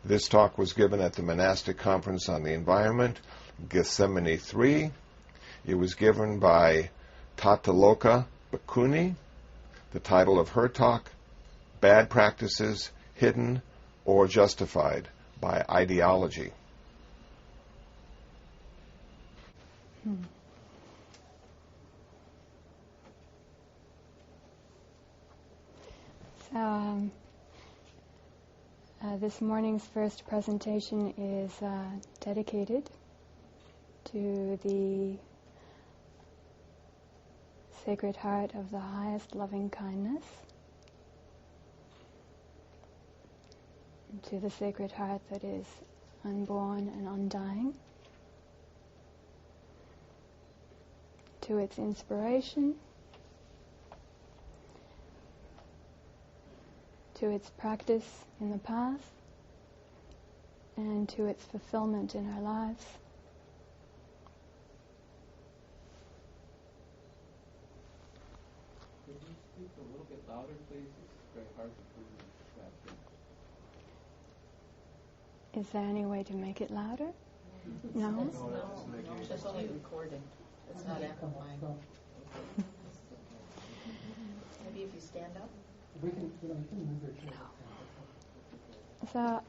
This talk was given at the Monastic Conference on the Environment, Gethsemani 3. It was given by Tataloka Bhikkhuni. The title of her talk, Bad Practices, Hidden or Justified by Ideology. So, this morning's first presentation is dedicated to the Sacred Heart of the highest loving kindness, to the Sacred Heart that is unborn and undying, to its inspiration, to its practice in the past, and to its fulfillment in our lives. Could you speak a little bit louder, please? It's very hard to hear that. Is there any way to make it louder? No? No, it's only recording. It's not amplifying. Maybe if you stand up. We can move your chair. So,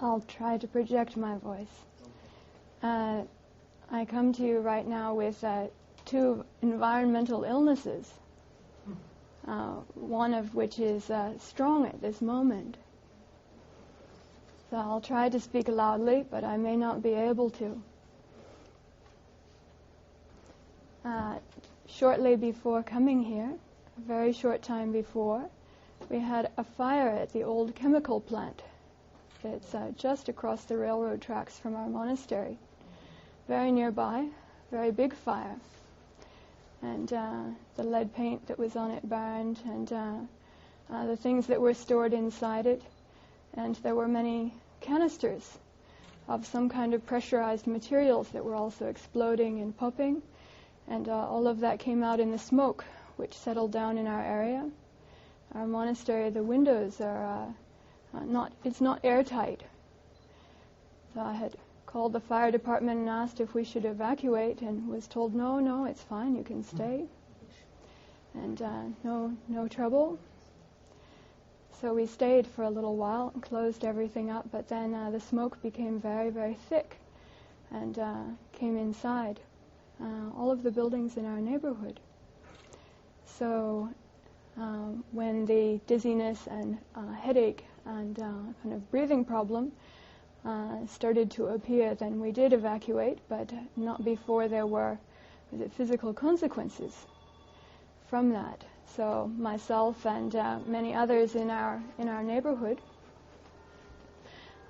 I'll try to project my voice. I come to you right now with two environmental illnesses, one of which is strong at this moment. So I'll try to speak loudly, but I may not be able to. Shortly before coming here, a very short time before, we had a fire at the old chemical plant. It's just across the railroad tracks from our monastery. Very nearby, very big fire. And the lead paint that was on it burned, and the things that were stored inside it. And there were many canisters of some kind of pressurized materials that were also exploding and popping. And all of that came out in the smoke, which settled down in our area. Our monastery, the windows are it's not airtight. So I had called the fire department and asked if we should evacuate, and was told, no, it's fine, you can stay. And no trouble. So we stayed for a little while and closed everything up, but then the smoke became very, very thick and came inside all of the buildings in our neighborhood. So when the dizziness and headache and kind of breathing problem started to appear, then we did evacuate, but not before there were physical consequences from that. So myself and many others in our neighborhood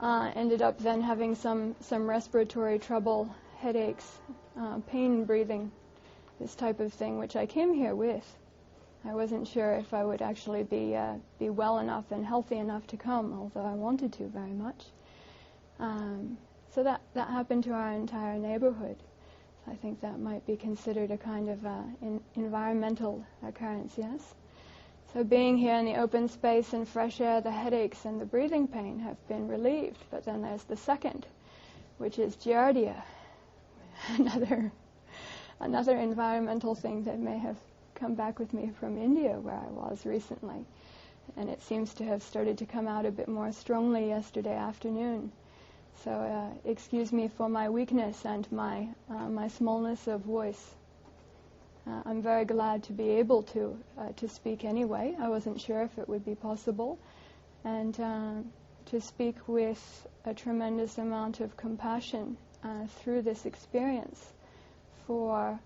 ended up then having some respiratory trouble, headaches, pain breathing, this type of thing, which I came here with. I wasn't sure if I would actually be well enough and healthy enough to come, although I wanted to very much. So that happened to our entire neighborhood. I think that might be considered a kind of environmental occurrence, yes? So being here in the open space and fresh air, the headaches and the breathing pain have been relieved. But then there's the second, which is giardia, another environmental thing that may have come back with me from India, where I was recently. And it seems to have started to come out a bit more strongly yesterday afternoon. So excuse me for my weakness and my smallness of voice. I'm very glad to be able to speak anyway. I wasn't sure if it would be possible. And to speak with a tremendous amount of compassion through this experience for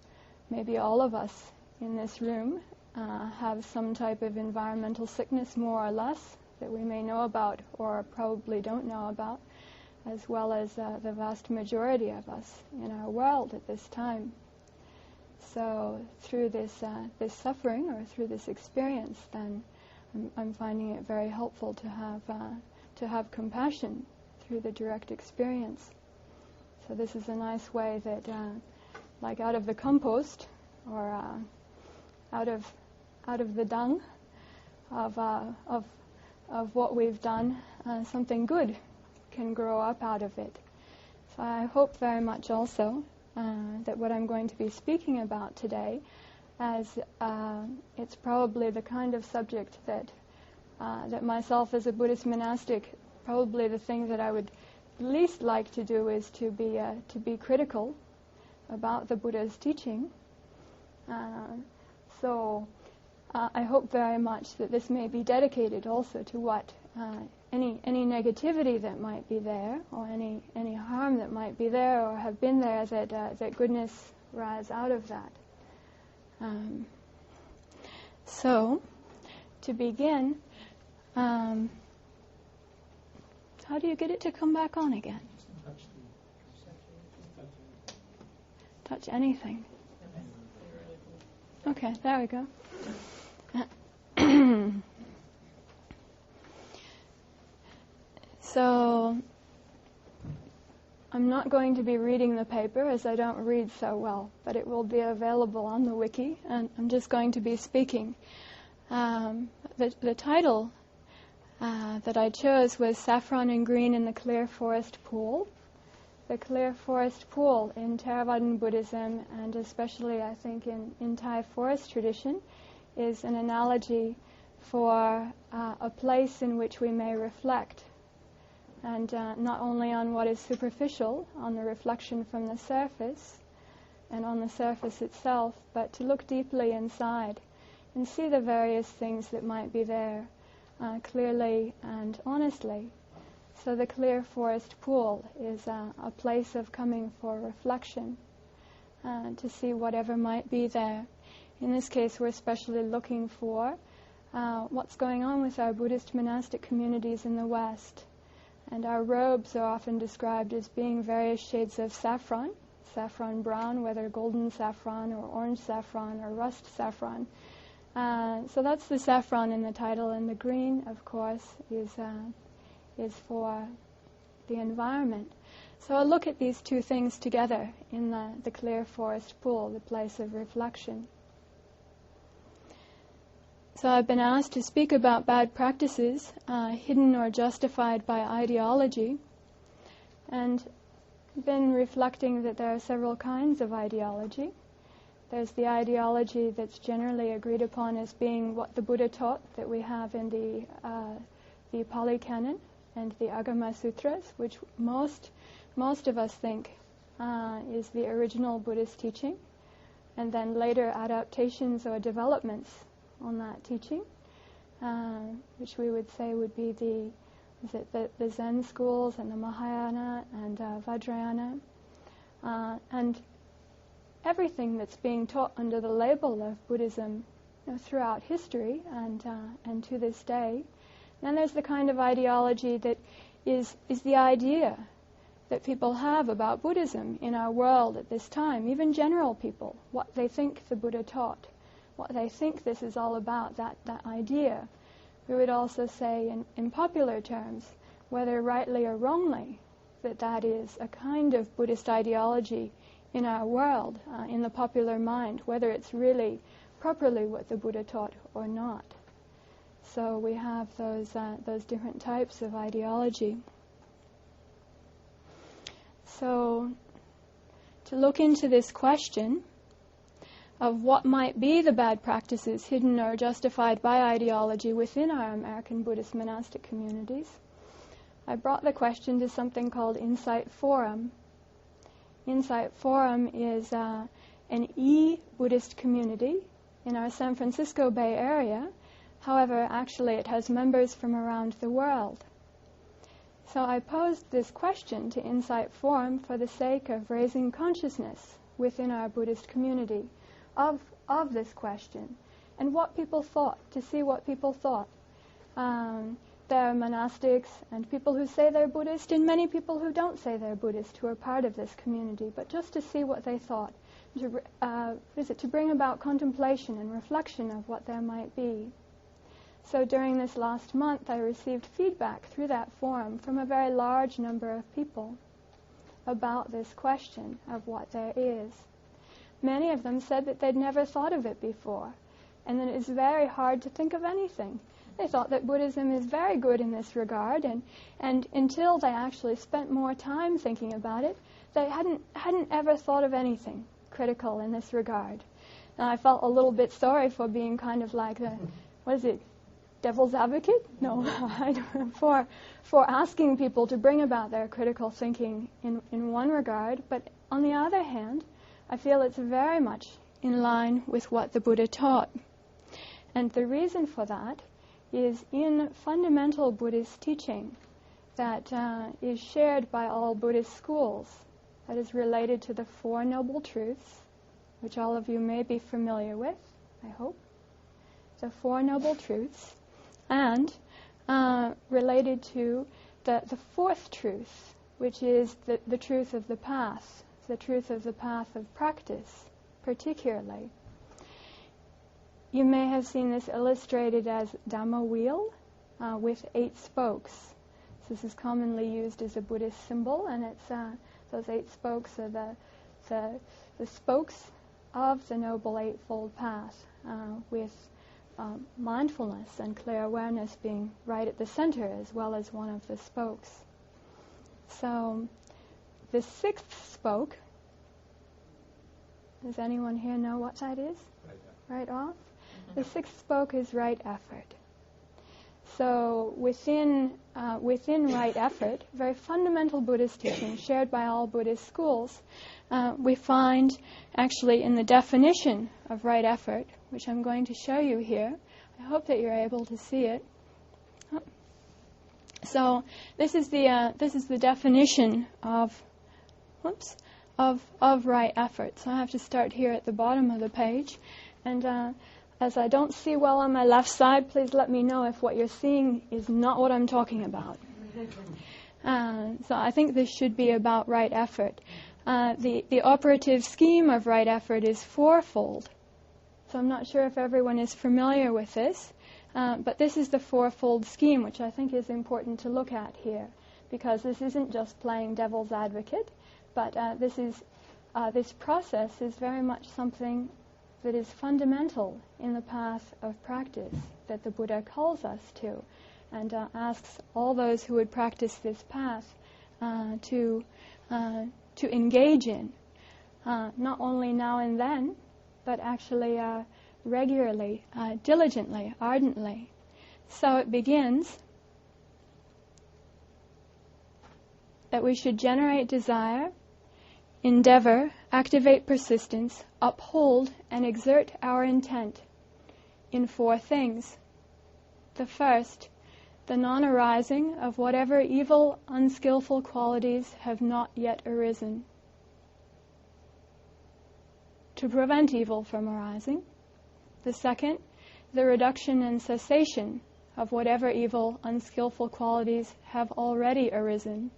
maybe all of us in this room have some type of environmental sickness, more or less, that we may know about or probably don't know about, as well as the vast majority of us in our world at this time. So through this suffering or through this experience, then I'm finding it very helpful to have compassion through the direct experience. So this is a nice way that, like out of the compost or out of the dung of of what we've done, something good can grow up out of it. So I hope very much also that what I'm going to be speaking about today, as it's probably the kind of subject that myself as a Buddhist monastic, probably the thing that I would least like to do is to be critical about the Buddha's teaching. So I hope very much that this may be dedicated also to what any negativity that might be there, or any harm that might be there or have been there, that goodness rise out of that. So to begin, how do you get it to come back on again? Touch anything. Okay, there we go. So I'm not going to be reading the paper, as I don't read so well, but it will be available on the wiki, and I'm just going to be speaking. The title that I chose was Saffron and Green in the Clear Forest Pool. The Clear Forest Pool in Theravadan Buddhism, and especially I think in Thai forest tradition, is an analogy for a place in which we may reflect, and not only on what is superficial, on the reflection from the surface and on the surface itself, but to look deeply inside and see the various things that might be there clearly and honestly. So the Clear Forest Pool is a place of coming for reflection, to see whatever might be there. In this case, we're especially looking for what's going on with our Buddhist monastic communities in the West. And our robes are often described as being various shades of saffron brown, whether golden saffron or orange saffron or rust saffron. So that's the saffron in the title, and the green, of course, is for the environment. So I'll look at these two things together in the Clear Forest Pool, the place of reflection. So I've been asked to speak about bad practices, hidden or justified by ideology, and been reflecting that there are several kinds of ideology. There's the ideology that's generally agreed upon as being what the Buddha taught, that we have in the Pali Canon and the Agama Sutras, which most of us think is the original Buddhist teaching, and then later adaptations or developments on that teaching, which we would say would be the Zen schools and the Mahayana and Vajrayana, and everything that's being taught under the label of Buddhism, throughout history and to this day. Then there's the kind of ideology that is the idea that people have about Buddhism in our world at this time, even general people, what they think the Buddha taught, what they think this is all about, that idea. We would also say in popular terms, whether rightly or wrongly, that is a kind of Buddhist ideology in our world, in the popular mind, whether it's really properly what the Buddha taught or not. So we have those different types of ideology. So to look into this question of what might be the bad practices hidden or justified by ideology within our American Buddhist monastic communities, I brought the question to something called Insight Forum. Insight Forum is an e-Buddhist community in our San Francisco Bay Area. However, actually it has members from around the world. So I posed this question to Insight Forum for the sake of raising consciousness within our Buddhist community of this question, and what people thought, to see what people thought. There are monastics and people who say they're Buddhist, and many people who don't say they're Buddhist who are part of this community, but just to see what they thought, to bring about contemplation and reflection of what there might be. So during this last month, I received feedback through that forum from a very large number of people about this question of what there is. Many of them said that they'd never thought of it before, and that it's very hard to think of anything They thought that Buddhism is very good in this regard, and until they actually spent more time thinking about it, they hadn't ever thought of anything critical in this regard. Now, I felt a little bit sorry for being kind of like devil's advocate? No, for asking people to bring about their critical thinking in one regard, but on the other hand, I feel it's very much in line with what the Buddha taught. And the reason for that is in fundamental Buddhist teaching that is shared by all Buddhist schools, that is related to the Four Noble Truths, which all of you may be familiar with, I hope. The Four Noble Truths, and related to the fourth truth, which is the truth of the path, the truth of the path of practice, particularly. You may have seen this illustrated as Dhamma wheel with 8 spokes. So this is commonly used as a Buddhist symbol, and it's those 8 spokes are the spokes of the Noble Eightfold Path, with mindfulness and clear awareness being right at the center as well as one of the spokes. So the 6th spoke, does anyone here know what that is? Right off? The 6th spoke is right effort. So within right effort, very fundamental Buddhist teaching shared by all Buddhist schools, we find actually in the definition of right effort, which I'm going to show you here. I hope that you're able to see it. So this is the definition of right effort. So I have to start here at the bottom of the page, and as I don't see well on my left side, please let me know if what you're seeing is not what I'm talking about. So I think this should be about right effort. The operative scheme of right effort is fourfold. So I'm not sure if everyone is familiar with this, but this is the fourfold scheme, which I think is important to look at here, because this isn't just playing devil's advocate, but this process is very much something that is fundamental in the path of practice that the Buddha calls us to, and asks all those who would practice this path to engage in, not only now and then, but actually regularly, diligently, ardently. So it begins that we should generate desire, endeavor, activate persistence, uphold, and exert our intent in 4 things. The first, the non-arising of whatever evil, unskillful qualities have not yet arisen. To prevent evil from arising. The second, the reduction and cessation of whatever evil, unskillful qualities have already arisen.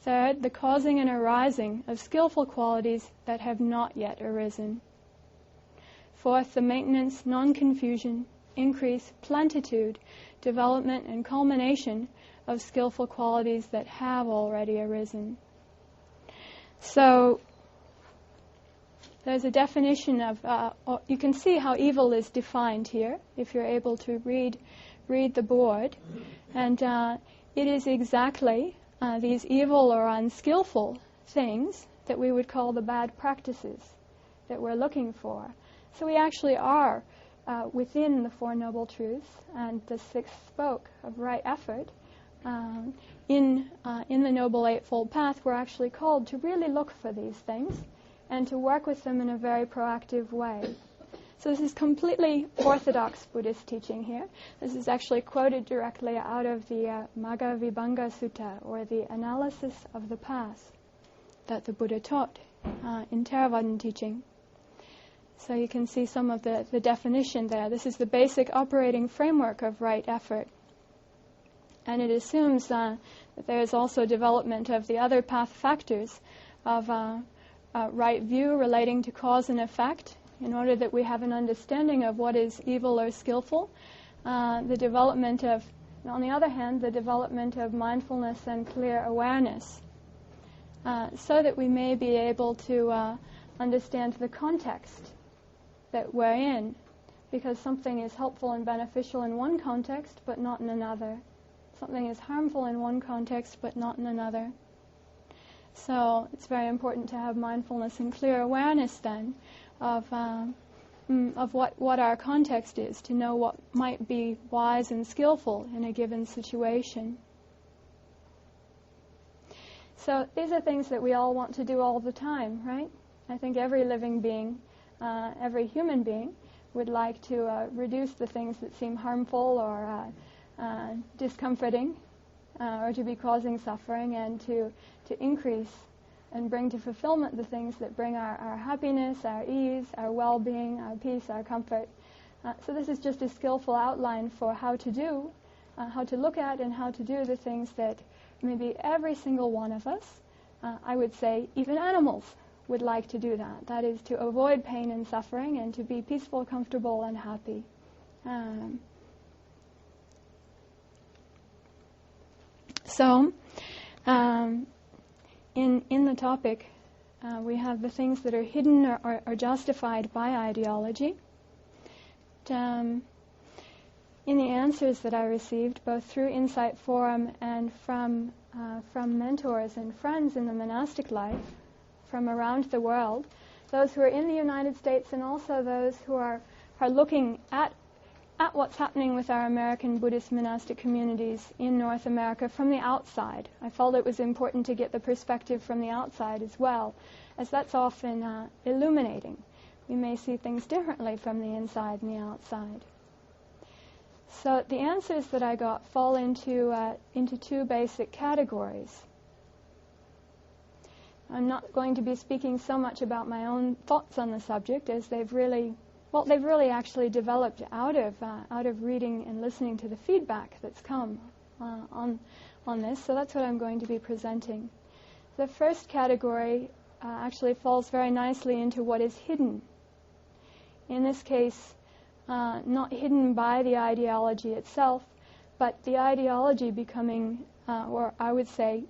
Third, the causing and arising of skillful qualities that have not yet arisen. Fourth, the maintenance, non-confusion, increase, plenitude, development, and culmination of skillful qualities that have already arisen. So there's a definition of, you can see how evil is defined here, if you're able to read the board. And it is exactly these evil or unskillful things that we would call the bad practices that we're looking for. So we actually are within the Four Noble Truths and the 6th spoke of right effort. In the Noble Eightfold Path, we're actually called to really look for these things and to work with them in a very proactive way. So this is completely orthodox Buddhist teaching here. This is actually quoted directly out of the Magga Vibhanga Sutta, or the analysis of the path that the Buddha taught in Theravadan teaching. So you can see some of the definition there. This is the basic operating framework of right effort. And it assumes that there is also development of the other path factors of right view relating to cause and effect, in order that we have an understanding of what is evil or skillful. The development of, on the other hand, the development of mindfulness and clear awareness, so that we may be able to understand the context that we're in because something is helpful and beneficial in one context but not in another. Something is harmful in one context but not in another. So it's very important to have mindfulness and clear awareness then of what our context is, to know what might be wise and skillful in a given situation. So these are things that we all want to do all the time, right? I think every living being, every human being, would like to reduce the things that seem harmful or discomforting, or to be causing suffering, and to increase and bring to fulfillment the things that bring our happiness, our ease, our well-being, our peace, our comfort. So this is just a skillful outline for how to do, how to look at and how to do the things that maybe every single one of us, I would say even animals, would like to do that. That is to avoid pain and suffering and to be peaceful, comfortable, and happy. In the topic, we have the things that are hidden or justified by ideology. In the answers that I received, both through Insight Forum and from mentors and friends in the monastic life from around the world, those who are in the United States and also those who are looking at what's happening with our American Buddhist monastic communities in North America from the outside. I felt it was important to get the perspective from the outside as well, as that's often illuminating. We may see things differently from the inside and the outside. So the answers that I got fall into two basic categories. I'm not going to be speaking so much about my own thoughts on the subject, as they've really actually developed out of reading and listening to the feedback that's come on this. So that's what I'm going to be presenting. The first category actually falls very nicely into what is hidden. In this case, not hidden by the ideology itself, but the ideology becoming, or I would say,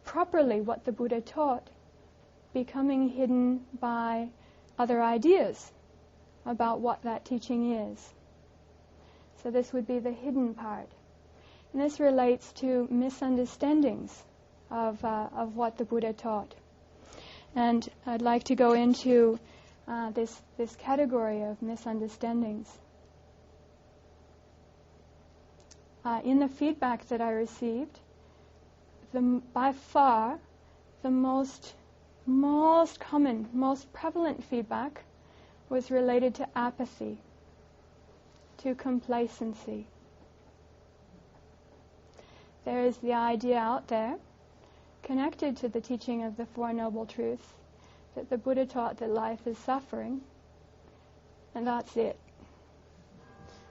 properly what the Buddha taught, becoming hidden by other ideas about what that teaching is. So this would be the hidden part. And this relates to misunderstandings of what the Buddha taught. And I'd like to go into this category of misunderstandings. In the feedback that I received, by far the most common, most prevalent feedback was related to apathy, to complacency. There is the idea out there, connected to the teaching of the Four Noble Truths, that the Buddha taught that life is suffering, and that's it.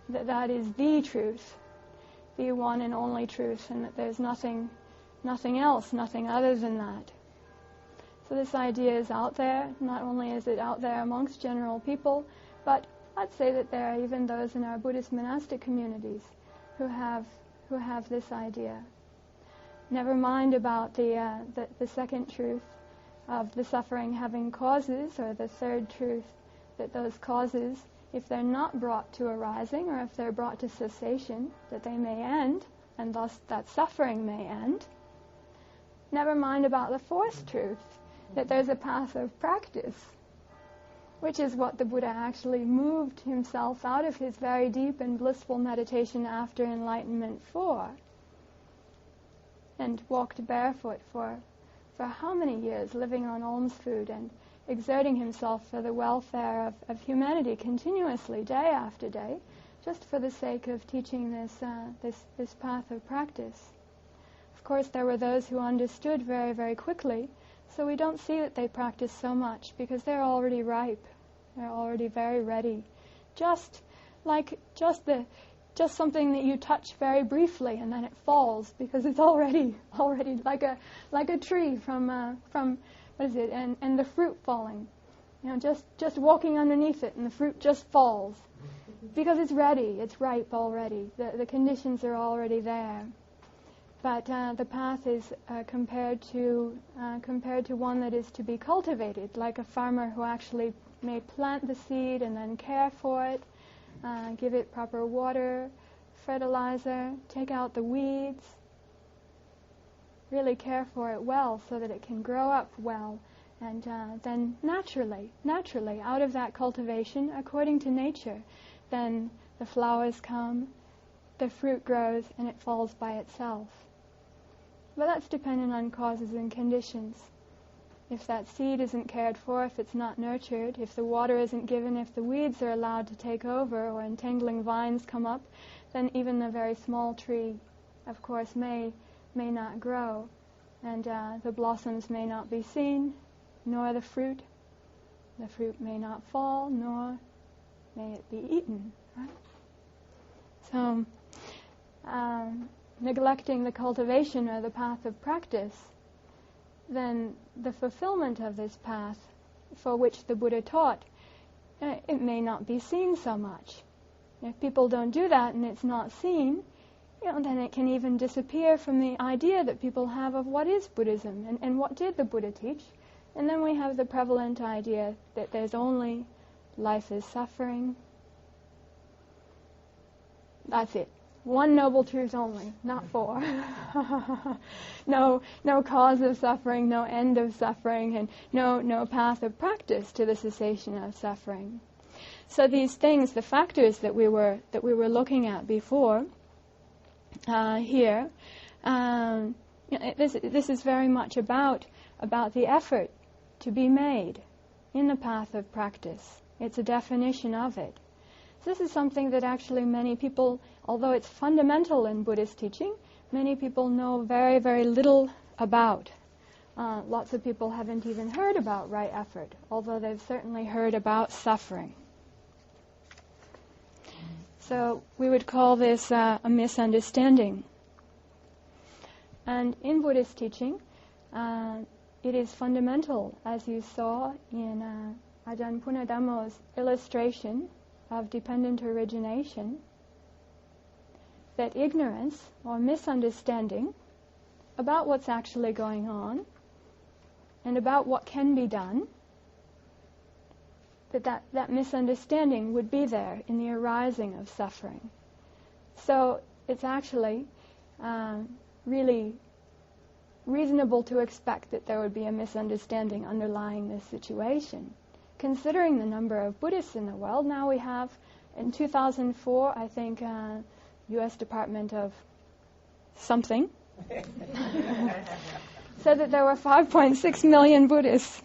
That is the truth, the one and only truth, and that there's nothing else, nothing other than that. So this idea is out there. Not only is it out there amongst general people, but I'd say that there are even those in our Buddhist monastic communities who have this idea. Never mind about the second truth of the suffering having causes, or the third truth that those causes, if they're not brought to arising, or if they're brought to cessation, that they may end, and thus that suffering may end. Never mind about the fourth truth, that there's a path of practice, which is what the Buddha actually moved himself out of his very deep and blissful meditation after enlightenment for, and walked barefoot for how many years, living on alms food and exerting himself for the welfare of humanity continuously, day after day, just for the sake of teaching this path of practice. Of course, there were those who understood very, very quickly, so we don't see that they practice so much because they're already ripe. They're already very ready. Just something that you touch very briefly and then it falls because it's already like a tree from what is it? And the fruit falling. You know, just walking underneath it and the fruit just falls because it's ready. It's ripe already. The conditions are already there. But the path is compared to one that is to be cultivated, like a farmer who actually may plant the seed and then care for it, give it proper water, fertilizer, take out the weeds, really care for it well so that it can grow up well. And then naturally, out of that cultivation, according to nature, then the flowers come, the fruit grows, and it falls by itself. But that's dependent on causes and conditions. If that seed isn't cared for, if it's not nurtured, if the water isn't given, if the weeds are allowed to take over or entangling vines come up, then even the very small tree, of course, may not grow, and the blossoms may not be seen, nor the fruit. The fruit may not fall, nor may it be eaten. Right? So, neglecting the cultivation or the path of practice, then the fulfillment of this path for which the Buddha taught, it may not be seen so much. If people don't do that and it's not seen, then it can even disappear from the idea that people have of what is Buddhism and what did the Buddha teach. And then we have the prevalent idea that there's only life is suffering. That's it. One noble truth only, not four. No cause of suffering, no end of suffering, and no path of practice to the cessation of suffering. So these things, the factors that we were looking at before here, this is very much about the effort to be made in the path of practice. It's a definition of it. So this is something that actually many people, although it's fundamental in Buddhist teaching, many people know very, very little about. Lots of people haven't even heard about right effort, although they've certainly heard about suffering. So we would call this a misunderstanding. And in Buddhist teaching, it is fundamental, as you saw in Ajahn Punadhammo's illustration of dependent origination, that ignorance or misunderstanding about what's actually going on and about what can be done, that misunderstanding would be there in the arising of suffering. So it's actually really reasonable to expect that there would be a misunderstanding underlying this situation. Considering the number of Buddhists in the world, now we have, in 2004, I think, U.S. Department of something, said that there were 5.6 million Buddhists.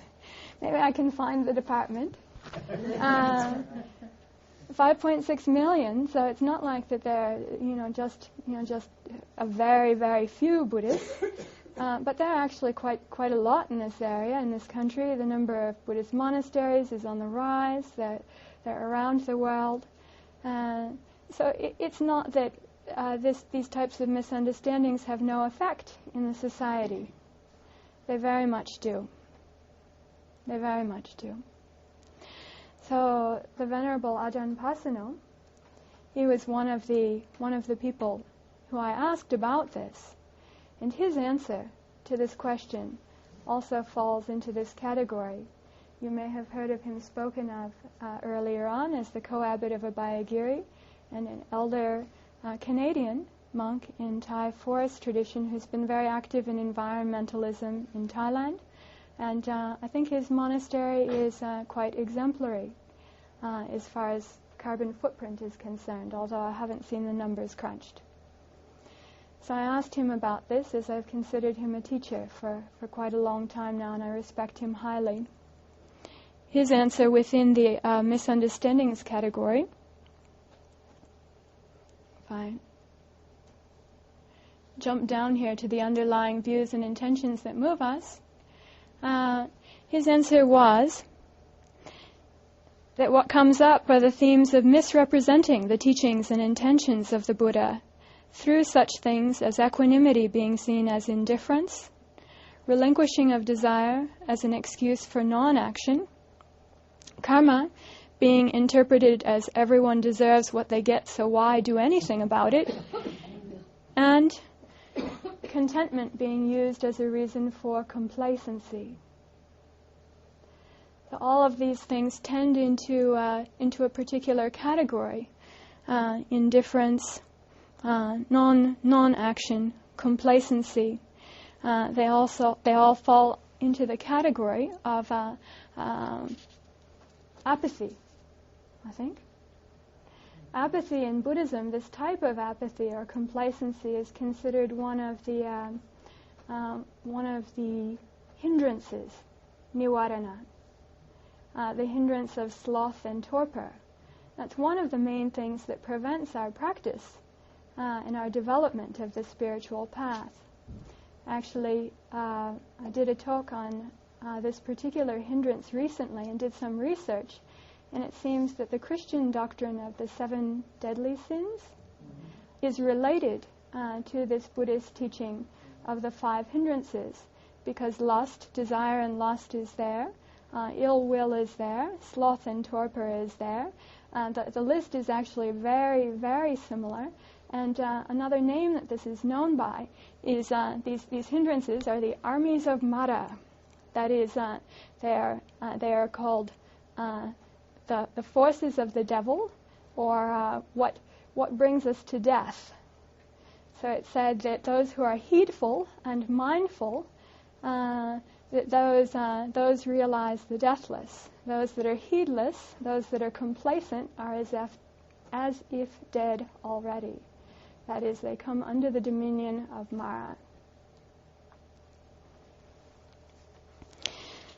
Maybe I can find the department. 5.6 million, so it's not like that there are, just a very, very few Buddhists. But there are actually quite a lot in this area, in this country. The number of Buddhist monasteries is on the rise. They're around the world. So it's not that these types of misunderstandings have no effect in the society. They very much do. They very much do. So the Venerable Ajahn Pasano, he was one of the people who I asked about this. And his answer to this question also falls into this category. You may have heard of him spoken of earlier on as the co-abbot of Abhayagiri and an elder Canadian monk in Thai forest tradition who's been very active in environmentalism in Thailand. And I think his monastery is quite exemplary as far as carbon footprint is concerned, although I haven't seen the numbers crunched. So I asked him about this, as I've considered him a teacher for quite a long time now, and I respect him highly. His answer within the misunderstandings category, if I jump down here to the underlying views and intentions that move us, his answer was that what comes up are the themes of misrepresenting the teachings and intentions of the Buddha through such things as equanimity being seen as indifference, relinquishing of desire as an excuse for non-action, karma being interpreted as everyone deserves what they get, so why do anything about it, and contentment being used as a reason for complacency. So all of these things tend into a particular category. indifference, non-action, complacency. They all fall into the category of apathy, I think. Apathy in Buddhism, this type of apathy or complacency, is considered one of the hindrances, nivarana, the hindrance of sloth and torpor. That's one of the main things that prevents our practice and our development of the spiritual path. Actually, I did a talk on this particular hindrance recently and did some research, and it seems that the Christian doctrine of the 7 deadly sins is related to this Buddhist teaching of the 5 hindrances, because lust, desire and lust is there, ill will is there, sloth and torpor is there. The list is actually very, very similar. And another name that this is known by is these hindrances are the armies of Mara. That is, they are called the forces of the devil, or what brings us to death. So it said that those who are heedful and mindful, that those realize the deathless. Those that are heedless, those that are complacent, are as if dead already. That is, they come under the dominion of Mara.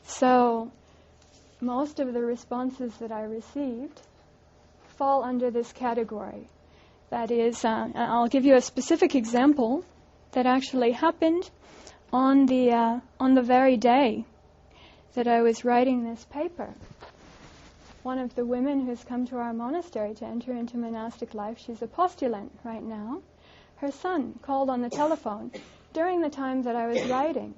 So, most of the responses that I received fall under this category. That is, I'll give you a specific example that actually happened on the very day that I was writing this paper. One of the women who's come to our monastery to enter into monastic life, she's a postulant right now. Her son called on the telephone during the time that I was writing.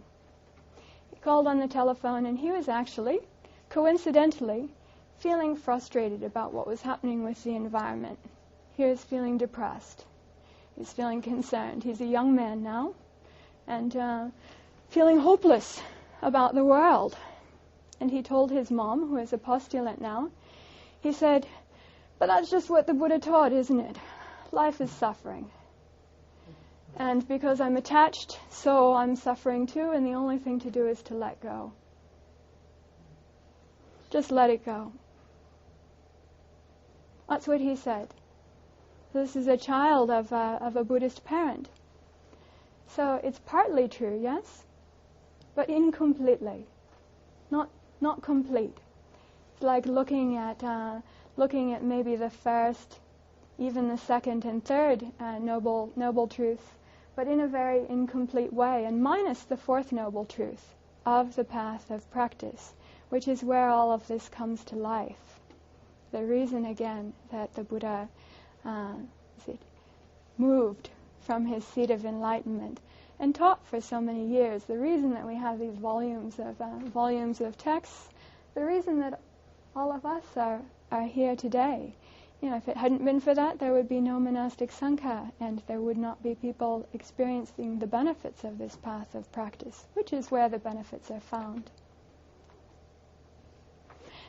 He called on the telephone, and he was actually, coincidentally, feeling frustrated about what was happening with the environment. He was feeling depressed. He was feeling concerned. He's a young man now, and feeling hopeless about the world. And he told his mom, who is a postulant now, he said, "But that's just what the Buddha taught, isn't it? Life is suffering. And because I'm attached, so I'm suffering too, and the only thing to do is to let go. Just let it go." That's what he said. This is a child of a Buddhist parent. So it's partly true, yes, but incompletely. Not complete. It's like looking at maybe the first, even the second and third noble truth, but in a very incomplete way, and minus the 4th noble truth of the path of practice, which is where all of this comes to life. The reason, again, that the Buddha moved from his seat of enlightenment and taught for so many years, the reason that we have these volumes of texts, the reason that all of us are here today. If it hadn't been for that, there would be no monastic sangha, and there would not be people experiencing the benefits of this path of practice, which is where the benefits are found.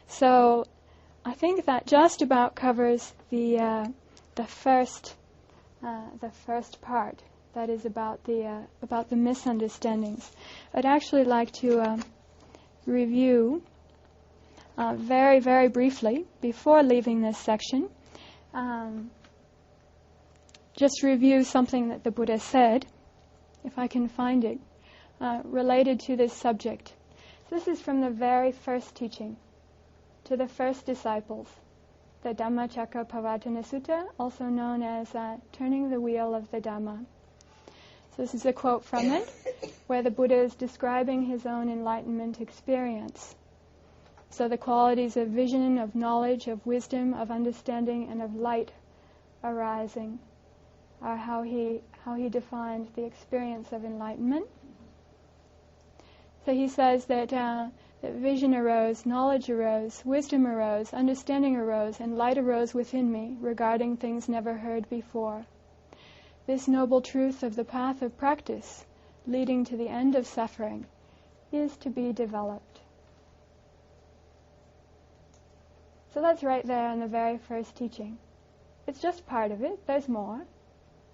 So, I think that just about covers the first part. That is about the misunderstandings. I'd actually like to review very, very briefly before leaving this section. Just review something that the Buddha said, if I can find it, related to this subject. So this is from the very first teaching to the first disciples, the Dhammacakkappavattana Sutta, also known as Turning the Wheel of the Dhamma. So this is a quote from it, where the Buddha is describing his own enlightenment experience. So the qualities of vision, of knowledge, of wisdom, of understanding, and of light arising are how he defined the experience of enlightenment. So he says that vision arose, knowledge arose, wisdom arose, understanding arose, and light arose within me regarding things never heard before. This noble truth of the path of practice, leading to the end of suffering, is to be developed. So that's right there in the very first teaching. It's just part of it. There's more.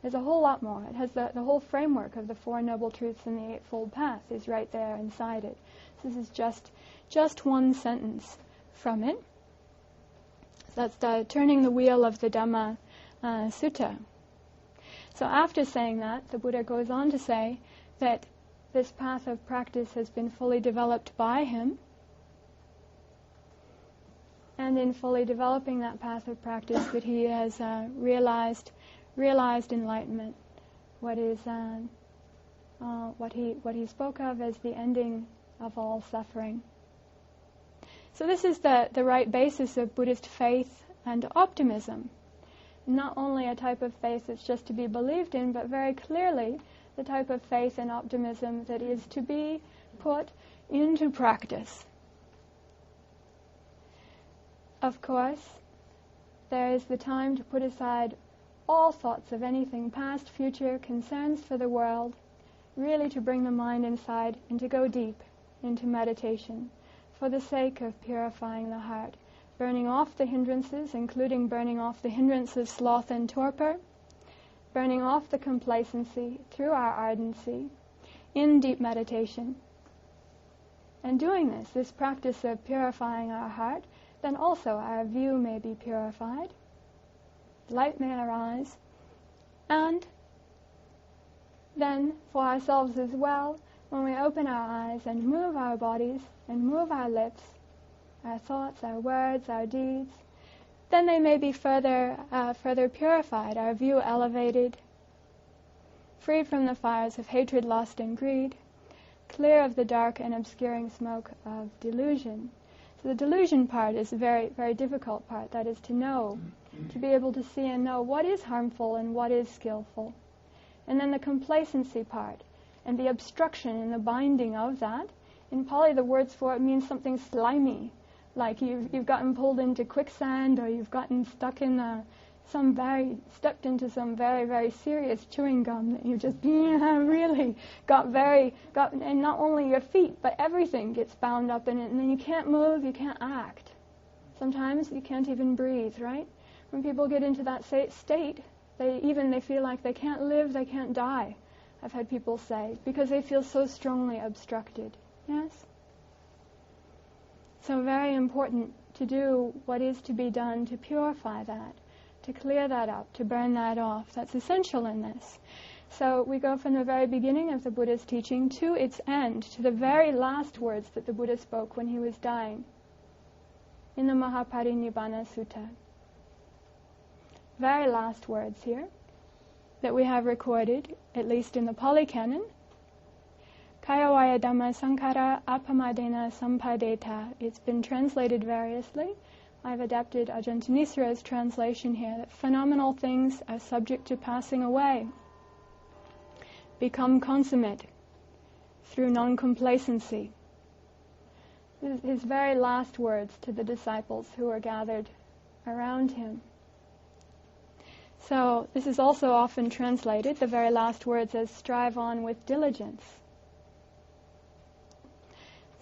There's a whole lot more. It has the whole framework of the Four Noble Truths and the Eightfold Path is right there inside it. So this is just one sentence from it. So that's the turning the wheel of the Dhamma Sutta. So after saying that, the Buddha goes on to say that this path of practice has been fully developed by him, and in fully developing that path of practice that he has realized enlightenment, what he spoke of as the ending of all suffering. So this is the right basis of Buddhist faith and optimism. Not only a type of faith that's just to be believed in, but very clearly the type of faith and optimism that is to be put into practice. Of course, there is the time to put aside all thoughts of anything past, future, concerns for the world, really to bring the mind inside and to go deep into meditation for the sake of purifying the heart, burning off the hindrances, including burning off the hindrance of sloth and torpor, burning off the complacency through our ardency in deep meditation. And doing this practice of purifying our heart, then also our view may be purified, light may arise, and then for ourselves as well, when we open our eyes and move our bodies and move our lips, our thoughts, our words, our deeds, then they may be further purified, our view elevated, freed from the fires of hatred, lust, and greed, clear of the dark and obscuring smoke of delusion. So the delusion part is a very, very difficult part. That is to know, to be able to see and know what is harmful and what is skillful. And then the complacency part and the obstruction and the binding of that. In Pali, the words for it mean something slimy, like you've gotten pulled into quicksand, or you've gotten stuck in stepped into some very, very serious chewing gum that you just really got, and not only your feet, but everything gets bound up in it, and then you can't move, you can't act. Sometimes you can't even breathe, right? When people get into that state, they feel like they can't live, they can't die, I've had people say, because they feel so strongly obstructed. Yes? So very important to do what is to be done to purify that, to clear that up, to burn that off. That's essential in this. So we go from the very beginning of the Buddha's teaching to its end, to the very last words that the Buddha spoke when he was dying, in the Mahaparinibbana Sutta. Very last words here that we have recorded, at least in the Pali Canon. Kayavaya Dhamma Sankara Apamadena Sampadeta. It's been translated variously. I've adapted Ajahn Thanisara's translation here, that phenomenal things are subject to passing away, become consummate through non-complacency. His very last words to the disciples who were gathered around him. So this is also often translated, the very last words, as strive on with diligence.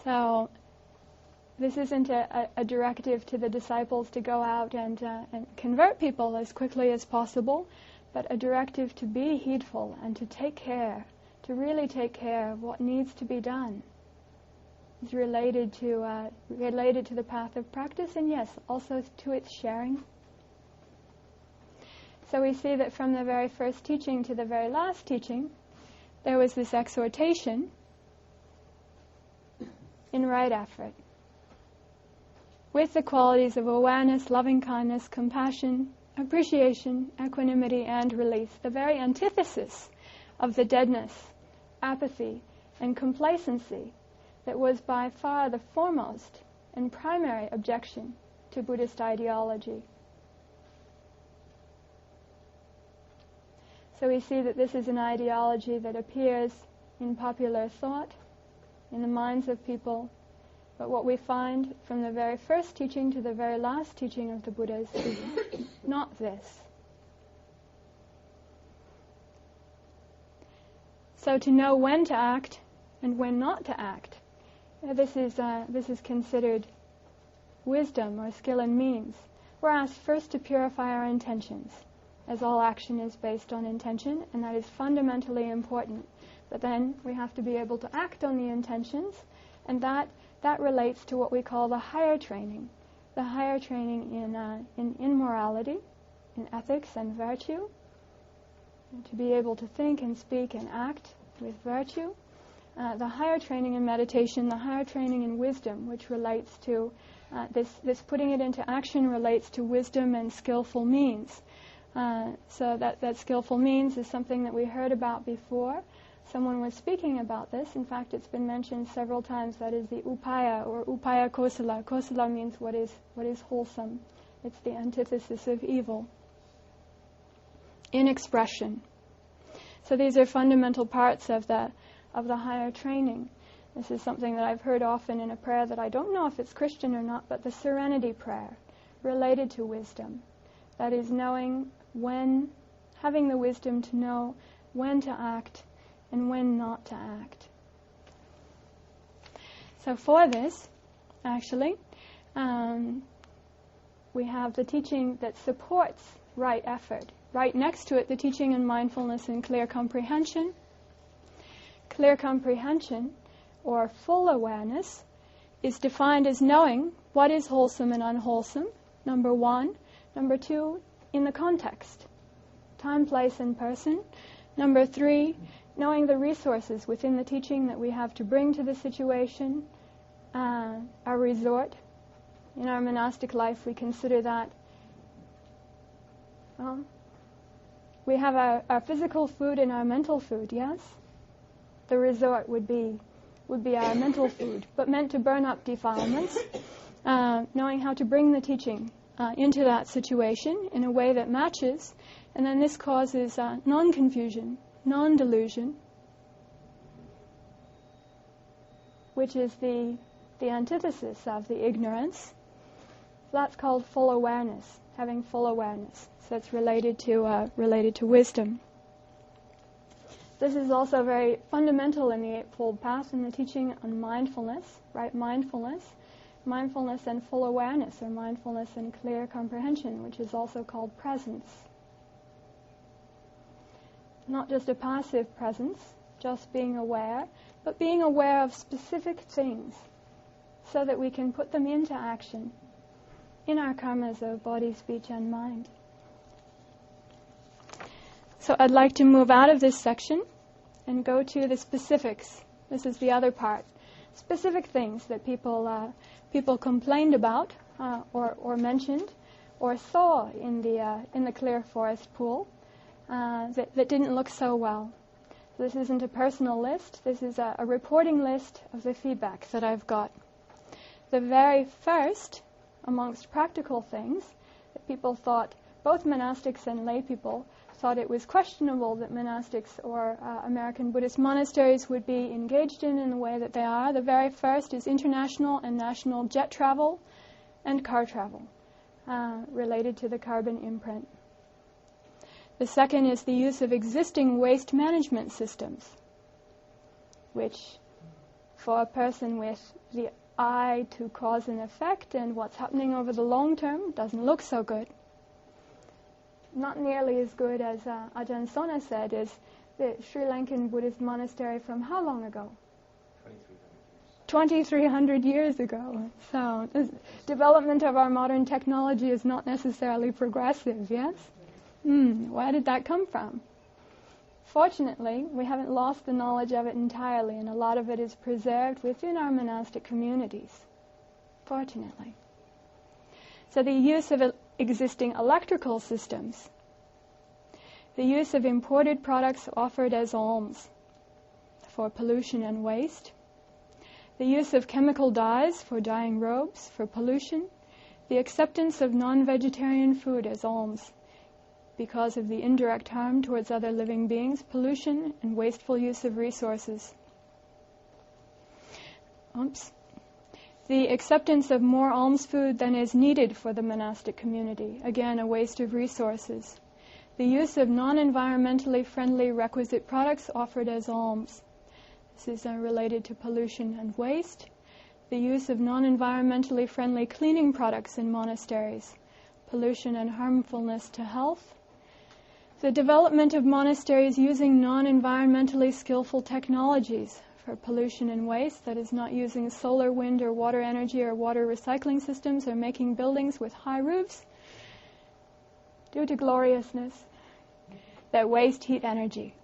So this isn't a directive to the disciples to go out and convert people as quickly as possible, but a directive to be heedful and to take care, to really take care of what needs to be done. It's related to the path of practice, and yes, also to its sharing. So we see that from the very first teaching to the very last teaching, there was this exhortation in right effort, with the qualities of awareness, loving-kindness, compassion, appreciation, equanimity, and release, the very antithesis of the deadness, apathy, and complacency that was by far the foremost and primary objection to Buddhist ideology. So we see that this is an ideology that appears in popular thought, in the minds of people, but what we find from the very first teaching to the very last teaching of the Buddhas is not this. So to know when to act and when not to act, this is considered wisdom or skill and means. We're asked first to purify our intentions, as all action is based on intention, and that is fundamentally important. But then we have to be able to act on the intentions, and that relates to what we call the higher training in morality, in ethics and virtue, and to be able to think and speak and act with virtue. The higher training in meditation, the higher training in wisdom, which relates to this putting it into action relates to wisdom and skillful means. So that skillful means is something that we heard about before. Someone was speaking about this. In fact, it's been mentioned several times. That is the upaya, or upaya kosala. Kosala means what is wholesome. It's the antithesis of evil. In expression. So these are fundamental parts of the higher training. This is something that I've heard often in a prayer that I don't know if it's Christian or not, but the serenity prayer, related to wisdom. That is having the wisdom to know when to act and when not to act. So for this, actually, we have the teaching that supports right effort. Right next to it, the teaching on mindfulness and clear comprehension. Clear comprehension, or full awareness, is defined as knowing what is wholesome and unwholesome, number one. Number two, in the context, time, place, and person. Number three, knowing the resources within the teaching that we have to bring to the situation, our resort. In our monastic life, we consider that we have our physical food and our mental food, yes? The resort would be our mental food, but meant to burn up defilements, knowing how to bring the teaching into that situation in a way that matches, and then this causes non-confusion, non-delusion, which is the antithesis of the ignorance. So that's called full awareness, having full awareness. So it's related to wisdom. This is also very fundamental in the Eightfold Path in the teaching on mindfulness, right? Mindfulness and full awareness, or mindfulness and clear comprehension, which is also called presence. Not just a passive presence, just being aware, but being aware of specific things so that we can put them into action in our karmas of body, speech, and mind. So I'd like to move out of this section and go to the specifics. This is the other part. Specific things that people complained about or mentioned or saw in the clear forest pool that didn't look so well. So this isn't a personal list. This is a reporting list of the feedback that I've got. The very first amongst practical things that people thought, both monastics and lay people, thought it was questionable that monastics or American Buddhist monasteries would be engaged in the way that they are. The very first is international and national jet travel and car travel related to the carbon imprint. The second is the use of existing waste management systems, which for a person with the eye to cause and effect and what's happening over the long term doesn't look so good. Not nearly as good as Ajahn Sona said is the Sri Lankan Buddhist monastery from how long ago? 2,300 years ago. So the development of our modern technology is not necessarily progressive, yes? Where did that come from? Fortunately, we haven't lost the knowledge of it entirely, and a lot of it is preserved within our monastic communities. Fortunately. So the use of existing electrical systems, the use of imported products offered as alms for pollution and waste, the use of chemical dyes for dyeing robes for pollution, the acceptance of non-vegetarian food as alms because of the indirect harm towards other living beings, pollution, and wasteful use of resources. The acceptance of more alms food than is needed for the monastic community, again a waste of resources. The use of non-environmentally friendly requisite products offered as alms. This is related to pollution and waste. The use of non-environmentally friendly cleaning products in monasteries, pollution and harmfulness to health. The development of monasteries using non-environmentally skillful technologies for pollution and waste, that is not using solar, wind, or water energy or water recycling systems, or making buildings with high roofs due to gloriousness that waste heat energy.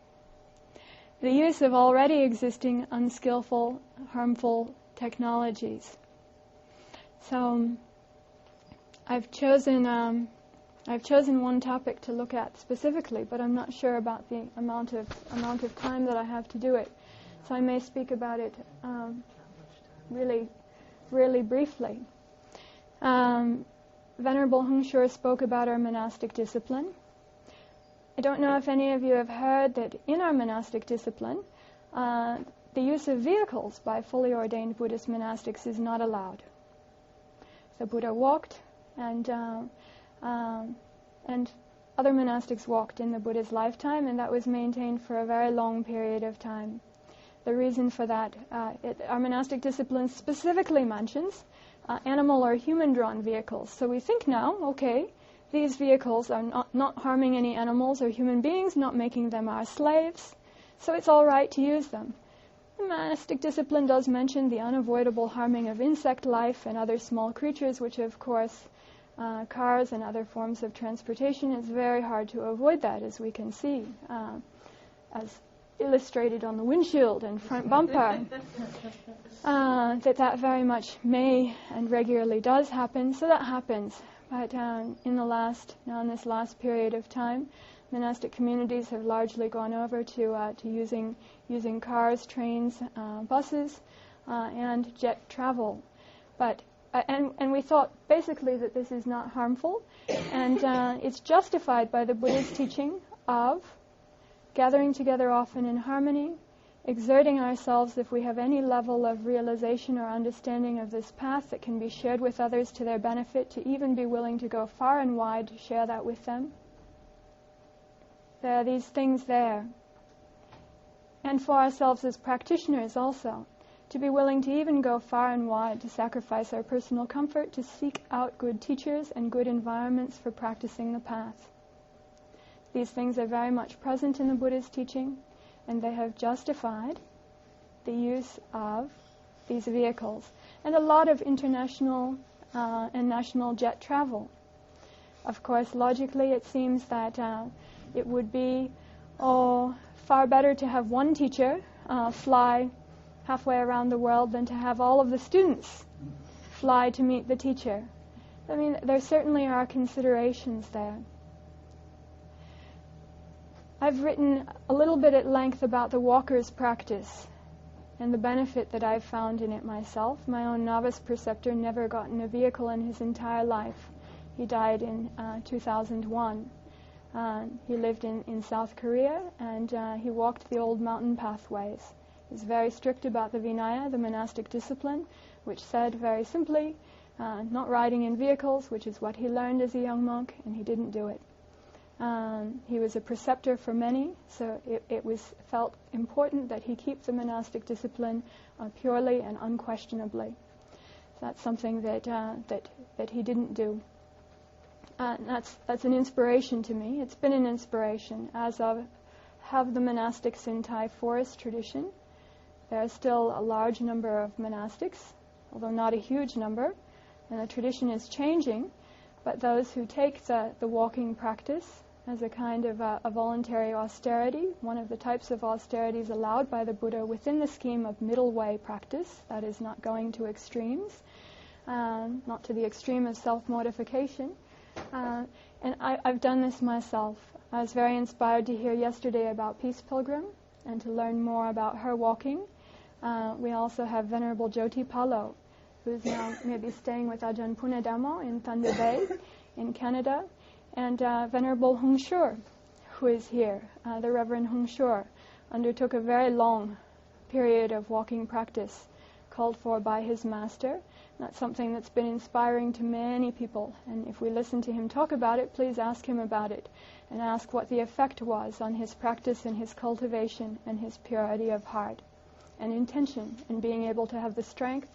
The use of already existing unskillful, harmful technologies. So I've chosen one topic to look at specifically, but I'm not sure about the amount of time that I have to do it. So I may speak about it really briefly. Venerable Hung Shur spoke about our monastic discipline. I don't know if any of you have heard that in our monastic discipline, the use of vehicles by fully ordained Buddhist monastics is not allowed. The Buddha walked, and other monastics walked in the Buddha's lifetime, and that was maintained for a very long period of time. The reason for that, our monastic discipline specifically mentions animal or human-drawn vehicles. So we think now, okay, these vehicles are not harming any animals or human beings, not making them our slaves, so it's all right to use them. The monastic discipline does mention the unavoidable harming of insect life and other small creatures, which of course cars and other forms of transportation, it's very hard to avoid that, as we can see, as illustrated on the windshield and front bumper, that very much may and regularly does happen. So that happens. But in this last period of time, monastic communities have largely gone over to using cars, trains, buses, and jet travel. But and we thought basically that this is not harmful, and it's justified by the Buddha's teaching of gathering together often in harmony, exerting ourselves if we have any level of realization or understanding of this path that can be shared with others to their benefit, to even be willing to go far and wide to share that with them. There are these things there. And for ourselves as practitioners also, to be willing to even go far and wide, to sacrifice our personal comfort, to seek out good teachers and good environments for practicing the path. These things are very much present in the Buddha's teaching, and they have justified the use of these vehicles. And a lot of international and national jet travel. Of course, logically it seems that it would be far better to have one teacher fly halfway around the world than to have all of the students fly to meet the teacher. I mean, there certainly are considerations there. I've written a little bit at length about the walker's practice and the benefit that I've found in it myself. My own novice preceptor never got in a vehicle in his entire life. He died in 2001. He lived in South Korea, and he walked the old mountain pathways. He was very strict about the Vinaya, the monastic discipline, which said very simply, not riding in vehicles, which is what he learned as a young monk, and he didn't do it. He was a preceptor for many, so it was felt important that he keep the monastic discipline purely and unquestionably. So that's something that he didn't do. That's an inspiration to me. It's been an inspiration, as have the monastic Sintai forest tradition. There are still a large number of monastics, although not a huge number, and the tradition is changing. But those who take the walking practice as a kind of a voluntary austerity, one of the types of austerities allowed by the Buddha within the scheme of middle way practice, that is not going to extremes, not to the extreme of self-mortification. And I've done this myself. I was very inspired to hear yesterday about Peace Pilgrim and to learn more about her walking. We also have Venerable Jyoti Palo, who's now maybe staying with Ajahn Punadamo in Thunder Bay in Canada, and Venerable Hung Shur, who is here. The Reverend Hung Shur undertook a very long period of walking practice called for by his master. That's something that's been inspiring to many people, and if we listen to him talk about it, please ask him about it, and ask what the effect was on his practice and his cultivation and his purity of heart and intention, and being able to have the strength,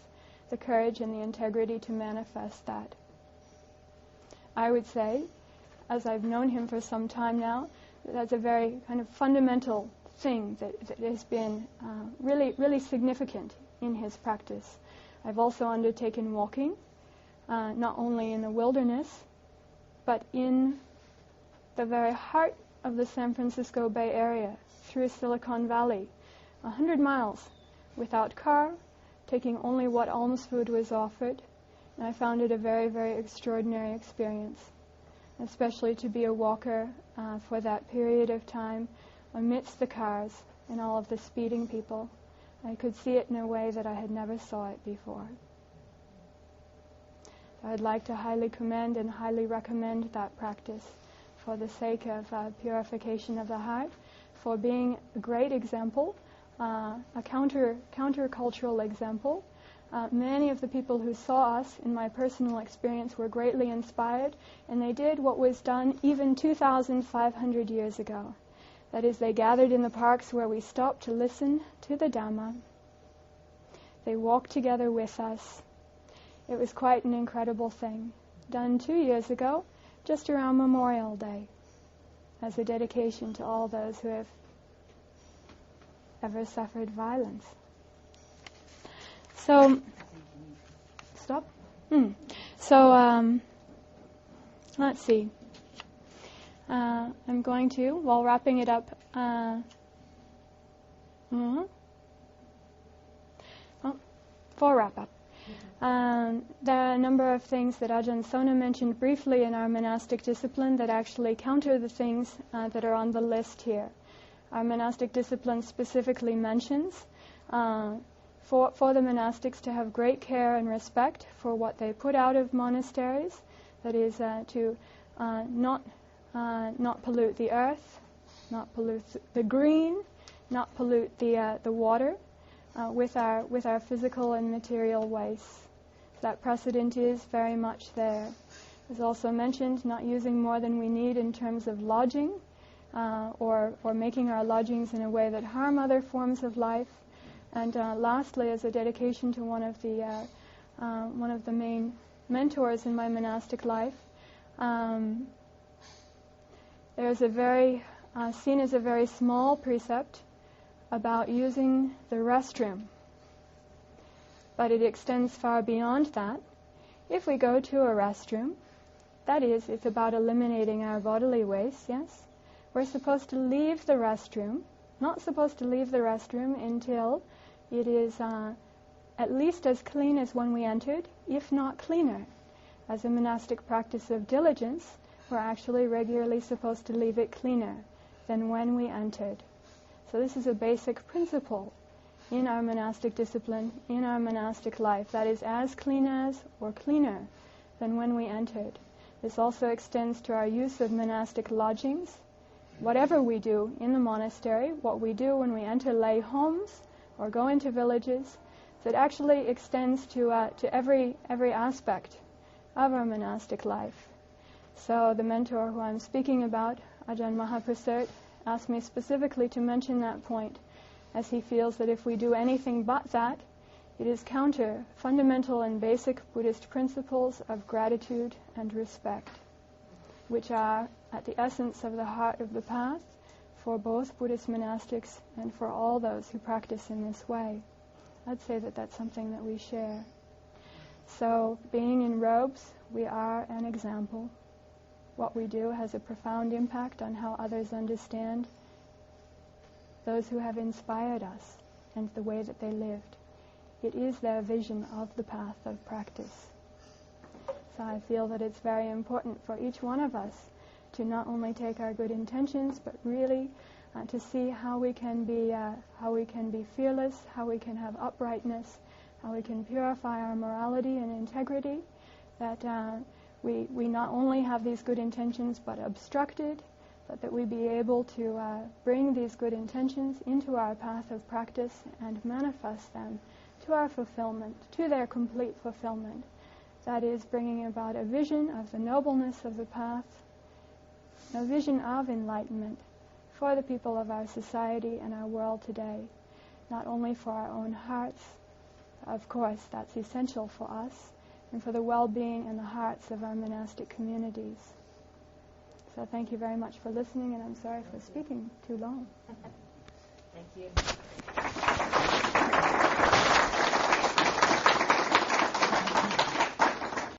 the courage, and the integrity to manifest that. I would say, as I've known him for some time now, That's a very kind of fundamental thing that has been really significant in his practice. I've also undertaken walking, not only in the wilderness, but in the very heart of the San Francisco Bay Area, through Silicon Valley, 100 miles, without car, taking only what alms food was offered, and I found it a very extraordinary experience, especially to be a walker for that period of time amidst the cars and all of the speeding people. I could see it in a way that I had never saw it before. So I'd like to highly commend and highly recommend that practice for the sake of purification of the heart, for being a great example, a counter-cultural example. Many of the people who saw us, in my personal experience, were greatly inspired, and they did what was done even 2,500 years ago. That is, they gathered in the parks where we stopped to listen to the Dhamma. They walked together with us. It was quite an incredible thing, done 2 years ago, just around Memorial Day, as a dedication to all those who have ever suffered violence. So, stop. So, let's see. I'm going to, while wrapping it up, for wrap-up. There are a number of things that Ajahn Sona mentioned briefly in our monastic discipline that actually counter the things that are on the list here. Our monastic discipline specifically mentions for the monastics to have great care and respect for what they put out of monasteries, that is to not pollute the earth, not pollute the green, not pollute the water with our physical and material wastes. That precedent is very much there. As also mentioned, not using more than we need in terms of lodging, or making our lodgings in a way that harm other forms of life. And lastly, as a dedication to one of the main mentors in my monastic life, there's a very seen as a very small precept about using the restroom, but it extends far beyond that. If we go to a restroom, that is, it's about eliminating our bodily waste, yes? We're supposed to leave the restroom, not supposed to leave the restroom until it is at least as clean as when we entered, if not cleaner. As a monastic practice of diligence, we're actually regularly supposed to leave it cleaner than when we entered. So this is a basic principle in our monastic discipline, in our monastic life, that is as clean as or cleaner than when we entered. This also extends to our use of monastic lodgings. Whatever we do in the monastery, what we do when we enter lay homes or go into villages, that actually extends to every aspect of our monastic life. So the mentor who I'm speaking about, Ajahn Mahaprasert, asked me specifically to mention that point, as he feels that if we do anything but that, it is counter fundamental and basic Buddhist principles of gratitude and respect, which are at the essence of the heart of the path for both Buddhist monastics and for all those who practice in this way. I'd say that that's something that we share. So, being in robes, we are an example. What we do has a profound impact on how others understand those who have inspired us and the way that they lived. It is their vision of the path of practice. So I feel that it's very important for each one of us to not only take our good intentions, but really to see how we can be fearless, how we can have uprightness, how we can purify our morality and integrity, that we not only have these good intentions but obstructed, but that we be able to bring these good intentions into our path of practice and manifest them to our fulfillment, to their complete fulfillment. That is, bringing about a vision of the nobleness of the path, a vision of enlightenment for the people of our society and our world today, not only for our own hearts, of course that's essential for us, and for the well-being and the hearts of our monastic communities. So thank you very much for listening, and I'm sorry for speaking too long. Thank you.